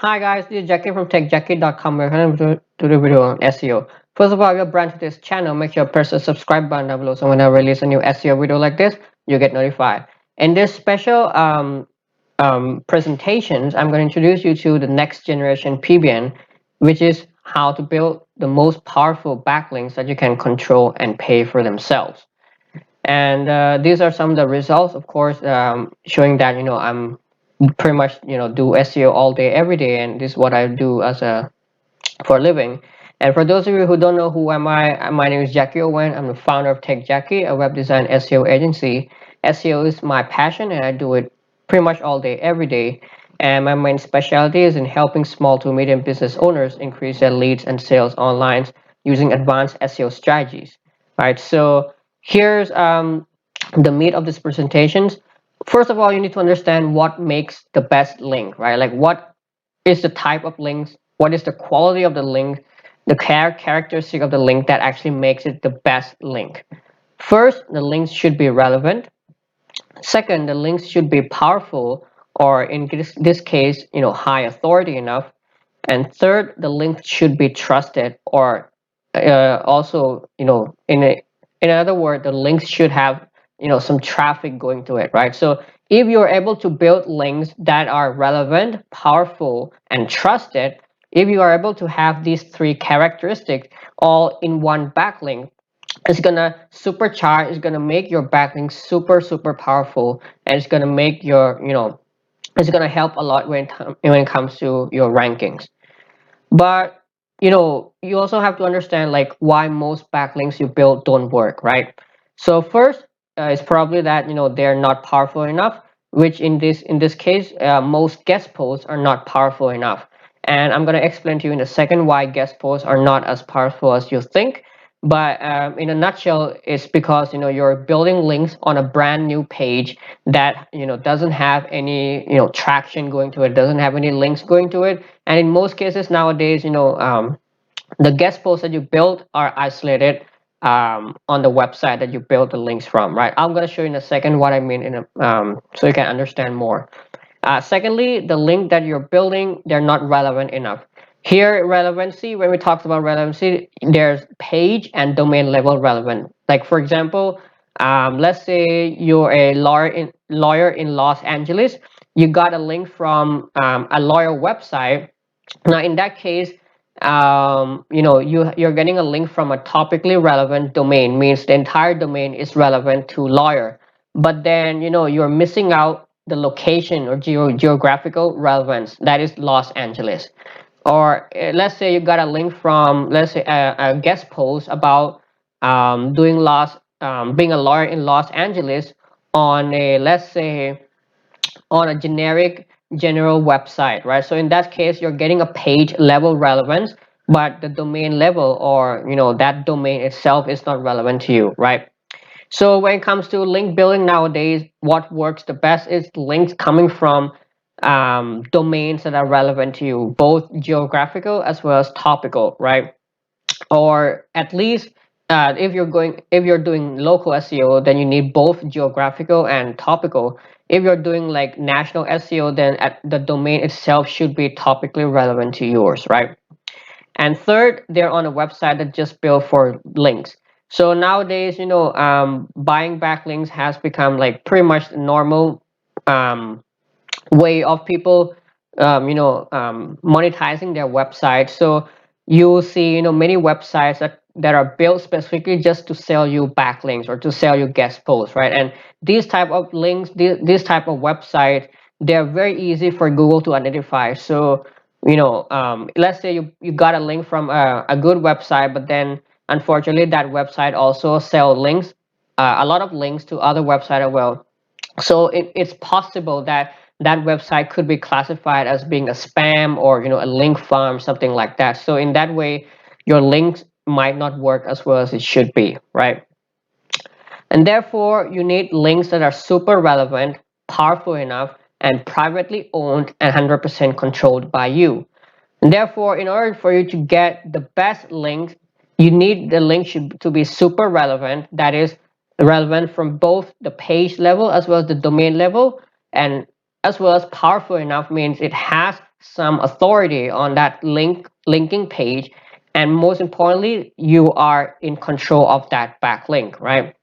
Hi guys, this is Jackie from techjackie.com. Welcome to the video on SEO. First of all, if you're brand to this channel, make sure to press the subscribe button down below so when I release a new SEO video like this, you get notified. In this special presentations, I'm going to introduce you to the next generation PBN, which is how to build the most powerful backlinks that you can control and pay for themselves. And these are some of the results, of course, showing that I'm pretty much do SEO all day every day, and this is what I do as a for a living. And for those of you who don't know who am I, my name is Jackie Owen. I'm the founder of Tech Jackie, a web design SEO agency. SEO is my passion, and I do it pretty much all day every day. And my main specialty is in helping small to medium business owners increase their leads and sales online using advanced SEO strategies. Right. So here's the meat of this presentations. First of all, you need to understand what makes the best link, right? Like what is the type of links, what is the quality of the link, the characteristic of the link that actually makes it the best link. First, the links should be relevant. Second, the links should be powerful, or in this case, high authority enough. And third, the link should be trusted, or also, in other words, the links should have, some traffic going to it, right? So if you're able to build links that are relevant, powerful, and trusted, if you are able to have these three characteristics all in one backlink, it's gonna supercharge, it's gonna make your backlink super powerful, and it's gonna make your, it's gonna help a lot when it comes to your rankings. But you also have to understand like why most backlinks you build don't work, right? So first, it's probably that they're not powerful enough, which in this case, most guest posts are not powerful enough. And I'm going to explain to you in a second why guest posts are not as powerful as you think. But in a nutshell, it's because you're building links on a brand new page that doesn't have any traction going to it, doesn't have any links going to it. And in most cases nowadays, the guest posts that you build are isolated on the website that you build the links from, right? I'm going to show you in a second what I mean so you can understand more. Secondly, the link that you're building, they're not relevant enough. Here, relevancy, when we talk about relevancy, there's page and domain level relevant. Like for example, let's say you're a lawyer in Los Angeles. You got a link from a lawyer website. Now, in that case, you're getting a link from a topically relevant domain, means the entire domain is relevant to lawyer. But then you're missing out the location or geographical relevance, that is Los Angeles. Or let's say you got a link from, let's say, a guest post about being a lawyer in Los Angeles on a, let's say, on a general website, right? So in that case, you're getting a page level relevance, but the domain level, or that domain itself is not relevant to you, right? So when it comes to link building nowadays, what works the best is links coming from domains that are relevant to you, both geographical as well as topical, right? Or at least if you're doing local SEO, then you need both geographical and topical. If you're doing like national SEO, then the domain itself should be topically relevant to yours, right? And third, they're on a website that just built for links. So nowadays, buying backlinks has become like pretty much normal um, way of people monetizing their website. So you'll see many websites that are built specifically just to sell you backlinks or to sell you guest posts, right? And these type of links, this type of website, they're very easy for Google to identify. So let's say you got a link from a good website, but then unfortunately that website also sell links, a lot of links to other websites as well. So it's possible that that website could be classified as being a spam, or a link farm, something like that. So in that way, your links might not work as well as it should be, right? And therefore, you need links that are super relevant, powerful enough, and privately owned and 100% controlled by you. And therefore, in order for you to get the best links, you need the link to be super relevant, that is relevant from both the page level as well as the domain level, and as well as powerful enough, means it has some authority on that linking page, and most importantly, you are in control of that backlink, right?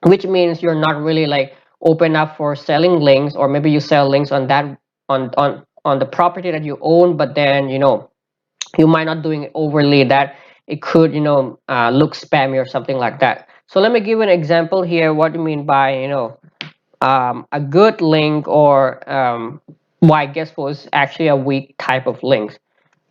Which means you're not really like open up for selling links, or maybe you sell links on that on the property that you own, but then you might not doing it overly that it could look spammy or something like that. So let me give you an example here what do you mean by a good link, or why guest post is actually a weak type of links,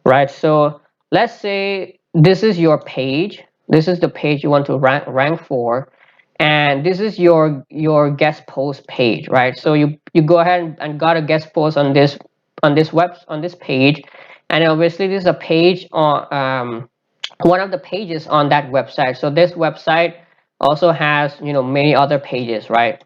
right? So let's say this is your page, this is the page you want to rank for, and this is your guest post page, right? So you go ahead and got a guest post on this page, and obviously this is a page on one of the pages on that website. So this website also has many other pages, right?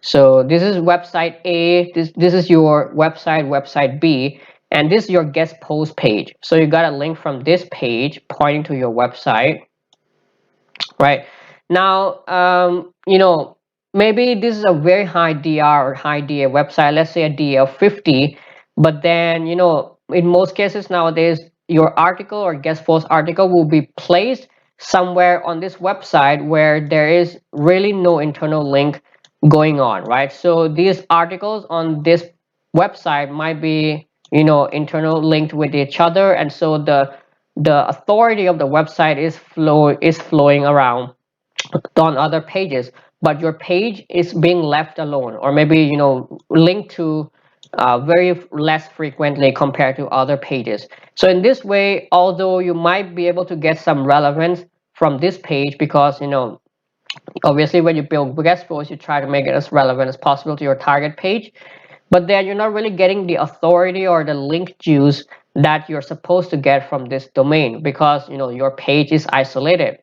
So this is website A, this is your website B, and this is your guest post page. So you got a link from this page pointing to your website, right? Now, maybe this is a very high DR or high DA website, let's say a DA of 50, but then, in most cases nowadays, your article or guest post article will be placed somewhere on this website where there is really no internal link going on, right? So these articles on this website might be, internal linked with each other, and so the authority of the website is flowing around on other pages, but your page is being left alone, or maybe linked to very less frequently compared to other pages. So in this way, although you might be able to get some relevance from this page, because obviously when you build guest posts, you try to make it as relevant as possible to your target page, but then you're not really getting the authority or the link juice that you're supposed to get from this domain, because your page is isolated.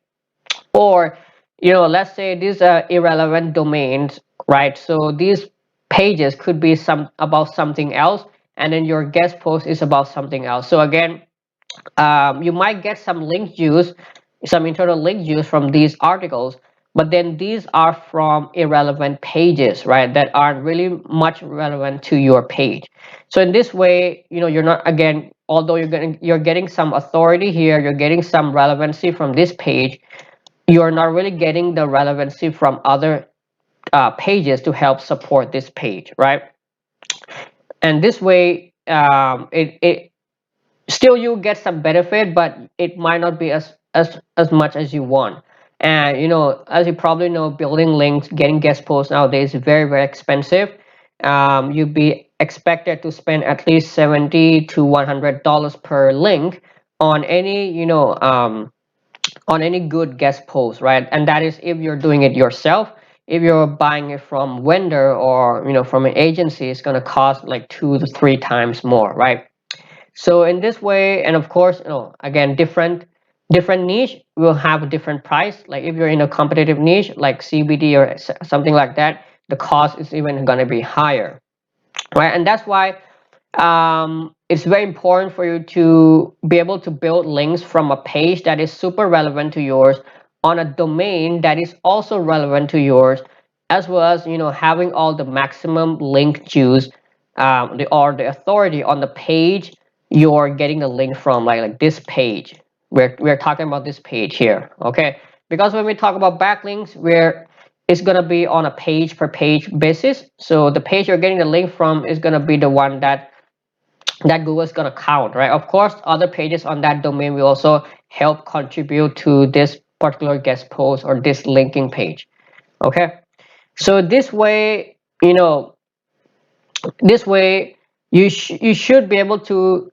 Or let's say these are irrelevant domains, right? So these pages could be about something else, and then your guest post is about something else. So again, you might get some link juice, some internal link juice from these articles, but then these are from irrelevant pages, right? That aren't really much relevant to your page. So in this way, you're not, again, although you're getting some authority here, you're getting some relevancy from this page, you're not really getting the relevancy from other pages to help support this page, right? And this way, it still you get some benefit, but it might not be as much as you want. And as you probably know, building links, getting guest posts nowadays is very, very expensive. You'd be expected to spend at least $70 to $100 per link on any good guest post, right? And that is if you're doing it yourself. If you're buying it from vendor or from an agency, it's going to cost like 2 to 3 times more, right? So in this way, and of course, again, different niche will have a different price. Like if you're in a competitive niche like CBD or something like that, the cost is even going to be higher, right? And that's why it's very important for you to be able to build links from a page that is super relevant to yours on a domain that is also relevant to yours, as well as having all the maximum link juice, the authority on the page you're getting the link from, like this page. We're talking about this page here, okay? Because when we talk about backlinks, it's going to be on a page per page basis. So the page you're getting the link from is going to be the one that Google's gonna count, right? Of course, other pages on that domain will also help contribute to this particular guest post or this linking page. Okay, so this way you should be able to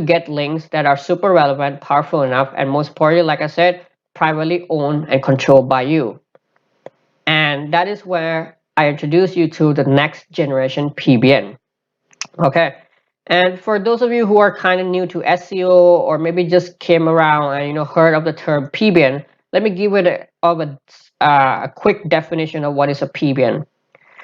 get links that are super relevant, powerful enough, and most importantly, like I said, privately owned and controlled by you. And that is where I introduce you to the next generation PBN. Okay, and for those of you who are kind of new to SEO, or maybe just came around and heard of the term PBN, let me give it a quick definition of what is a PBN.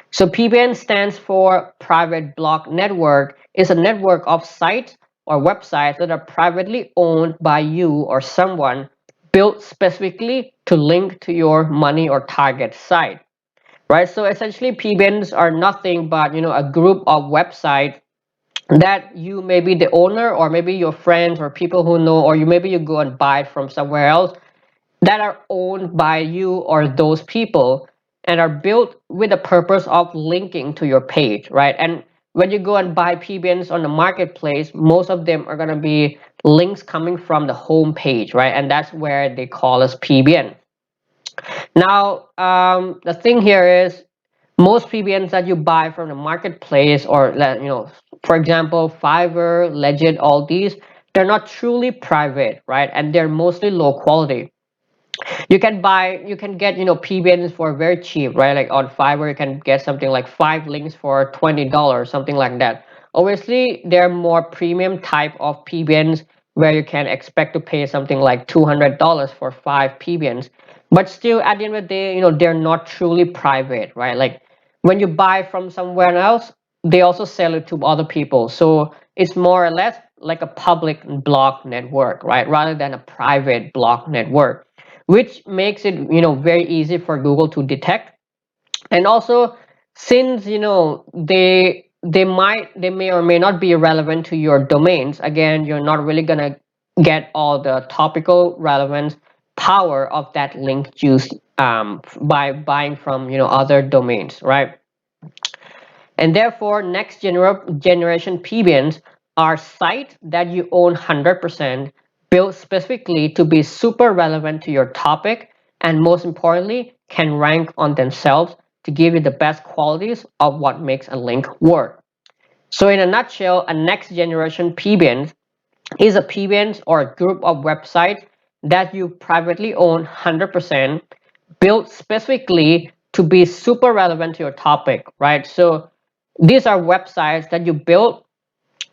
So PBN stands for Private Block Network. It's a network of sites or websites that are privately owned by you or someone, built specifically to link to your money or target site. right? So essentially PBNs are nothing but a group of websites that you may be the owner, or maybe your friends or people who know, or maybe you go and buy it from somewhere else, that are owned by you or those people, and are built with the purpose of linking to your page, right? And when you go and buy PBNs on the marketplace, most of them are going to be links coming from the home page, right? And that's where they call us PBN. Now, the thing here is, most PBNs that you buy from the marketplace, or for example, Fiverr, Legit, all these, they're not truly private, right? And they're mostly low quality. You can get PBNs for very cheap, right? Like on Fiverr you can get something like 5 links for $20, something like that. Obviously there are more premium type of PBNs where you can expect to pay something like $200 for 5 PBNs, but still at the end of the day, they're not truly private, right? Like when you buy from somewhere else, they also sell it to other people, so it's more or less like a public block network, right, rather than a private block network, which makes it very easy for Google to detect. And also, since they may or may not be relevant to your domains, again, you're not really gonna get all the topical relevance power of that link juice by buying from other domains, right? And therefore, next generation PBNs are sites that you own 100%, built specifically to be super relevant to your topic, and most importantly, can rank on themselves to give you the best qualities of what makes a link work. So in a nutshell, a next generation PBN is a PBN or a group of websites that you privately own 100%, built specifically to be super relevant to your topic, right? So these are websites that you build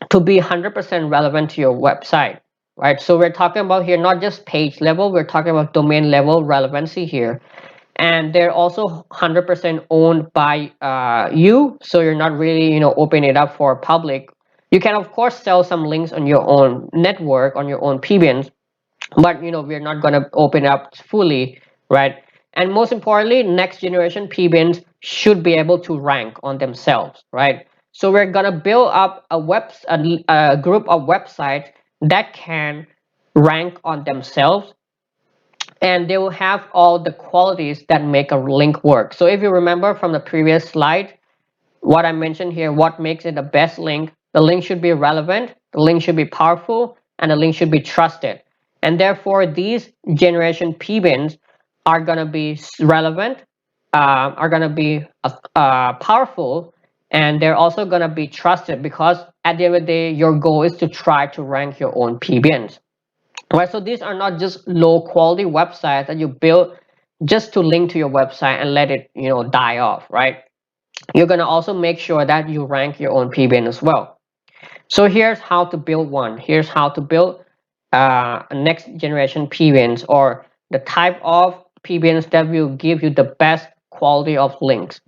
to be 100% relevant to your website, right? So we're talking about here not just page level, we're talking about domain level relevancy here. And they're also 100% owned by you, so you're not really opening it up for public. You can of course sell some links on your own network, on your own PBNs, but we're not going to open it up fully, right? And most importantly, next generation PBNs should be able to rank on themselves, right? So we're going to build up a group of websites that can rank on themselves, and they will have all the qualities that make a link work. So if you remember from the previous slide, what I mentioned here, what makes it the best link: the link should be relevant, the link should be powerful, and the link should be trusted. And therefore, these generation PBNs are going to be relevant, are going to be powerful, and they're also going to be trusted, because at the end of the day, your goal is to try to rank your own PBNs. Right, so these are not just low quality websites that you build just to link to your website and let it die off, right? You're going to also make sure that you rank your own PBN as well. So here's how to build one. Here's how to build next generation PBNs, or the type of PBNs that will give you the best quality of links.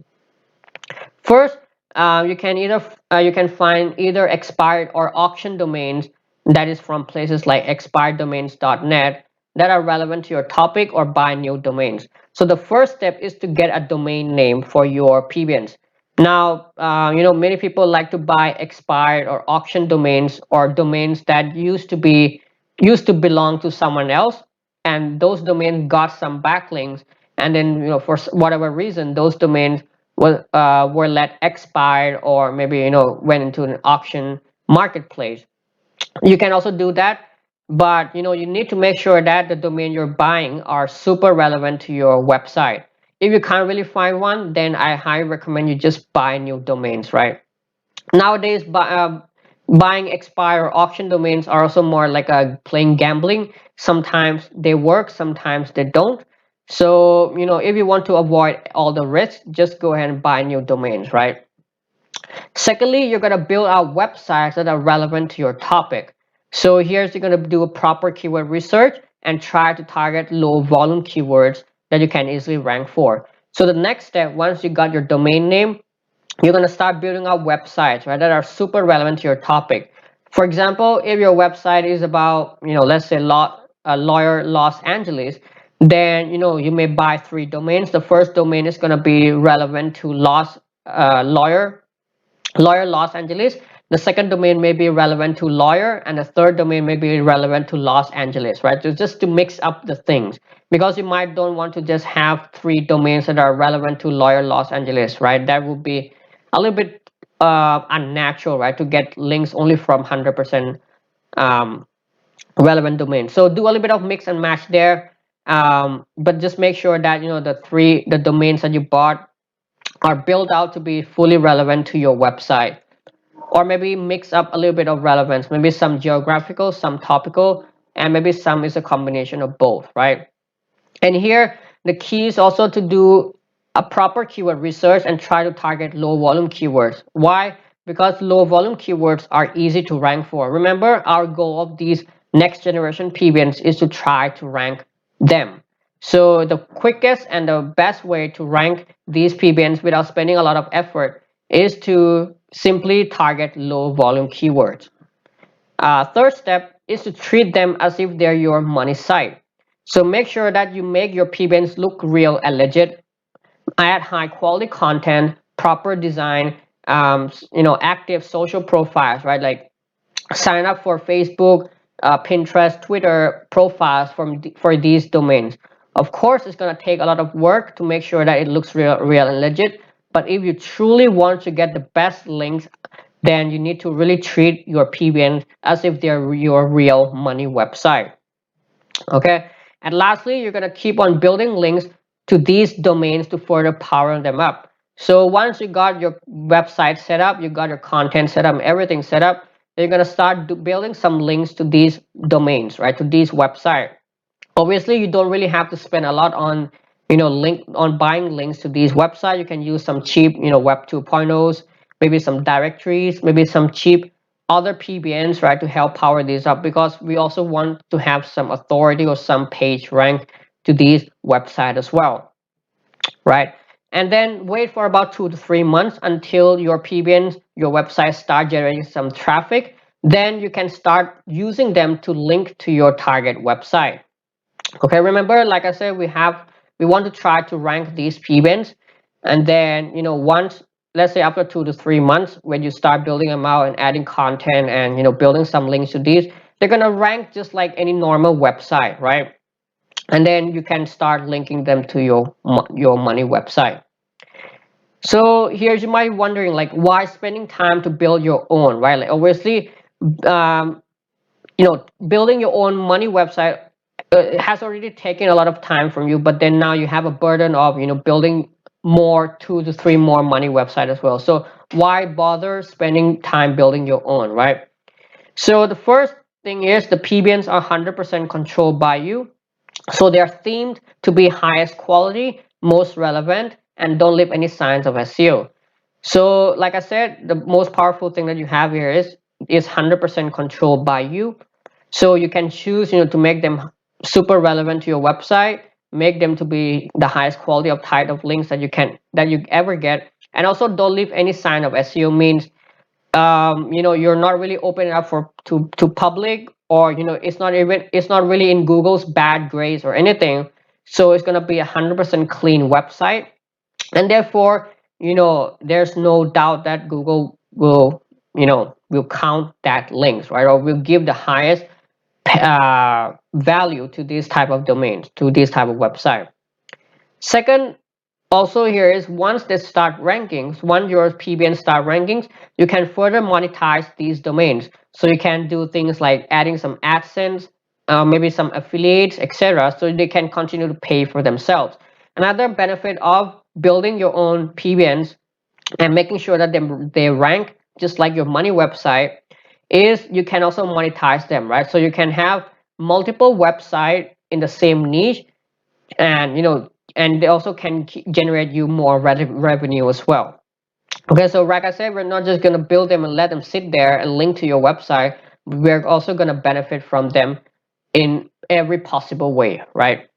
First, you can find either expired or auction domains, that is from places like expireddomains.net, that are relevant to your topic, or buy new domains. So the first step is to get a domain name for your PBNs. Now, many people like to buy expired or auction domains, or domains that used to belong to someone else, and those domains got some backlinks, and then for whatever reason those domains were let expired, or maybe went into an auction marketplace. You can also do that, but you need to make sure that the domain you're buying are super relevant to your website. If you can't really find one, then I highly recommend you just buy new domains, right? Nowadays, buying expired or auction domains are also more like a playing gambling. Sometimes they work, sometimes they don't. So if you want to avoid all the risks, just go ahead and buy new domains, right? Secondly, you're going to build out websites that are relevant to your topic. So here's, you're going to do a proper keyword research and try to target low volume keywords that you can easily rank for. So the next step, once you got your domain name, you're going to start building out websites, right, that are super relevant to your topic. For example, if your website is about let's say lawyer Los Angeles, Then you may buy 3 domains. The first domain is going to be relevant to lawyer Los Angeles. The second domain may be relevant to lawyer, and the third domain may be relevant to Los Angeles, right? So just to mix up the things, because you might don't want to just have 3 domains that are relevant to lawyer Los Angeles, right? That would be a little bit unnatural, right? To get links only from 100% um, relevant domain. So do a little bit of mix and match there, but just make sure that the domains that you bought are built out to be fully relevant to your website, or maybe mix up a little bit of relevance, maybe some geographical, some topical, and maybe some is a combination of both, right? And here the key is also to do a proper keyword research and try to target low volume keywords. Why? Because low volume keywords are easy to rank for. Remember, our goal of these next generation PBNs is to try to rank them. So the quickest and the best way to rank these PBNs without spending a lot of effort is to simply target low volume keywords. Third step is to treat them as if they're your money site. So make sure that you make your PBNs look real and legit. Add high quality content, proper design, active social profiles, right? Like sign up for Facebook, Pinterest, Twitter profiles for these domains. Of course, it's gonna take a lot of work to make sure that it looks real and legit. But if you truly want to get the best links, then you need to really treat your PBN as if they're your real money website. Okay, and lastly, you're gonna keep on building links to these domains to further power them up. So once you got your website set up, you got your content set up, everything set up, you're gonna start building some links to these domains, right? To these websites. Obviously, you don't really have to spend a lot on buying links to these websites. You can use some cheap web 2.0s, maybe some directories, maybe some cheap other PBNs, right, to help power these up, because we also want to have some authority or some page rank to these websites as well, right? And then wait for about 2 to 3 months until your PBNs, your website start generating some traffic. Then you can start using them to link to your target website. Okay, remember, like I said, we want to try to rank these PBNs, and then once, let's say after 2 to 3 months, when you start building them out and adding content and building some links to these, they're gonna rank just like any normal website, right? And then you can start linking them to your money website. So here you might be wondering, like, why spending time to build your own, right? Like, obviously, um, building your own money website has already taken a lot of time from you, but then now you have a burden of building more 2 to 3 more money website as well. So why bother spending time building your own, right? So the first thing is the PBNs are 100% controlled by you. So they're themed to be highest quality, most relevant, and don't leave any signs of SEO. So like I said, the most powerful thing that you have here is 100% controlled by you. So you can choose to make them super relevant to your website, make them to be the highest quality of type of links that you ever get, and also don't leave any sign of SEO. Means you're not really opening up to public, or it's not really in Google's bad grades or anything. So it's going to be 100% clean website, and therefore there's no doubt that Google will count that links, right, or will give the highest value to these type of domains, to this type of website. Second, also here is, once they start rankings, once your PBN start rankings, you can further monetize these domains. So you can do things like adding some AdSense, maybe some affiliates, etc. So they can continue to pay for themselves. Another benefit of building your own PBNs and making sure that they rank just like your money website is you can also monetize them, right? So you can have multiple websites in the same niche, and and they also can generate you more revenue as well. Okay, so like I said, we're not just going to build them and let them sit there and link to your website. We're also going to benefit from them in every possible way, right?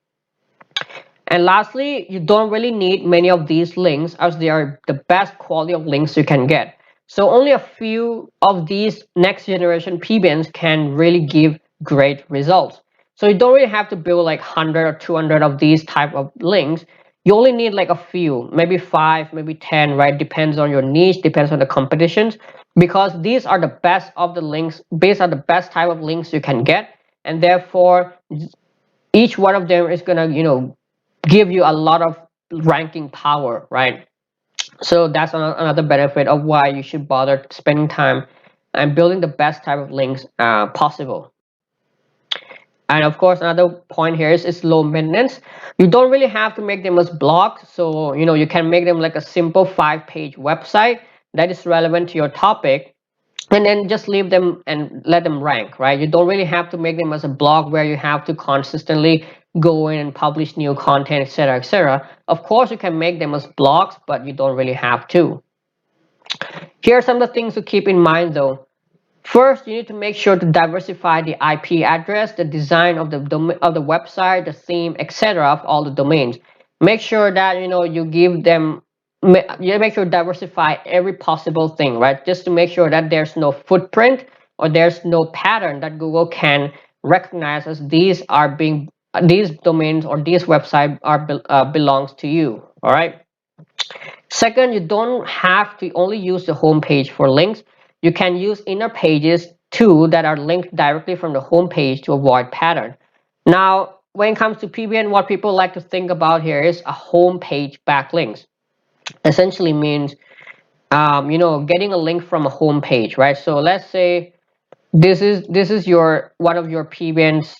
And lastly, you don't really need many of these links, as they are the best quality of links you can get. So only a few of these next generation PBNs can really give great results. So you don't really have to build like 100 or 200 of these type of links. You only need like a few, maybe 5, maybe 10, right? Depends on your niche, depends on the competitions, because these are the best of the links. These are the best type of links you can get, and therefore each one of them is gonna, give you a lot of ranking power, right? So that's another benefit of why you should bother spending time and building the best type of links possible. And of course, another point here is low maintenance. You don't really have to make them as blogs. So, you can make them like a simple 5-page website that is relevant to your topic, and then just leave them and let them rank, right? You don't really have to make them as a blog where you have to consistently go in and publish new content, etc., etc. Of course, you can make them as blogs, but you don't really have to. Here are some of the things to keep in mind though. First, you need to make sure to diversify the IP address, the design of the website, the theme, etc. of all the domains. Make sure that you give them, you make sure to diversify every possible thing, right? Just to make sure that there's no footprint or there's no pattern that Google can recognize as these domains or these websites belongs to you. All right. Second, you don't have to only use the home page for links. You can use inner pages too that are linked directly from the home page to avoid pattern. Now, when it comes to PBN, what people like to think about here is a home page backlinks. Essentially means, getting a link from a home page, right? So let's say this is your one of your PBNs,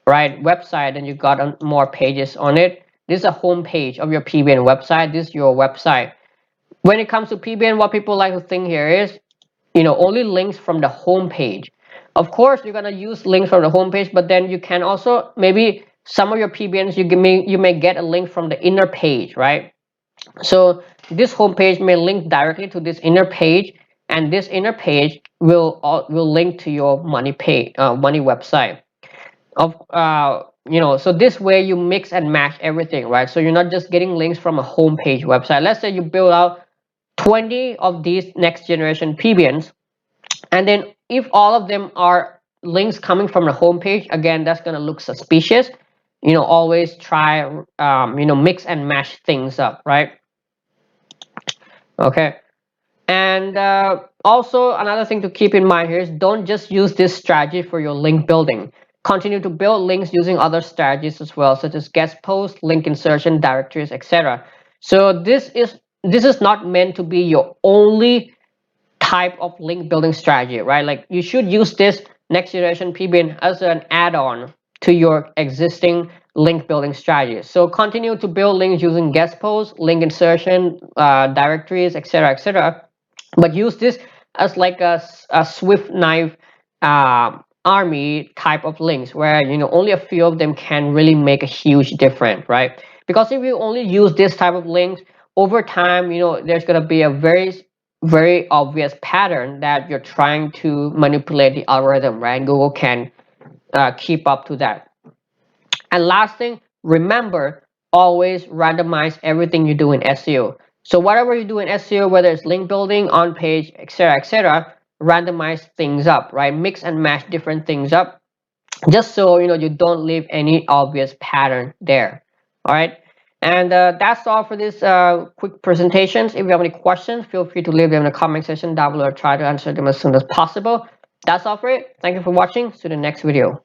right, website, and you got more pages on it. This is a home page of your PBN website. This is your website. When it comes to PBN, what people like to think here is, only links from the home page. Of course, you're gonna use links from the home page, but then you can also maybe some of your PBNs you may get a link from the inner page, right? So this home page may link directly to this inner page, and this inner page will link to your money website. So this way you mix and match everything, right? So you're not just getting links from a home page website. Let's say you build out 20 of these next generation PBNs, and then if all of them are links coming from the home page, again, that's going to look suspicious. Always try mix and match things up, right? Okay. And also another thing to keep in mind here is don't just use this strategy for your link building. Continue to build links using other strategies as well, such as guest posts, link insertion, directories, etc. So this is not meant to be your only type of link building strategy, right? Like you should use this next generation PBN as an add-on to your existing link building strategy. So continue to build links using guest posts, link insertion, directories, etc., etc. But use this as like a swift knife army type of links where only a few of them can really make a huge difference, right? Because if you only use this type of links over time, there's going to be a very obvious pattern that you're trying to manipulate the algorithm, right? Google can keep up to that. And last thing, remember, always randomize everything you do in SEO. So whatever you do in SEO, whether it's link building, on page, etc., randomize things up, right? Mix and match different things up, just so you don't leave any obvious pattern there. All right. And that's all for this quick presentations. If you have any questions, feel free to leave them in the comment section down below. I'll try to answer them as soon as possible. That's all for it. Thank you for watching. See you in the next video.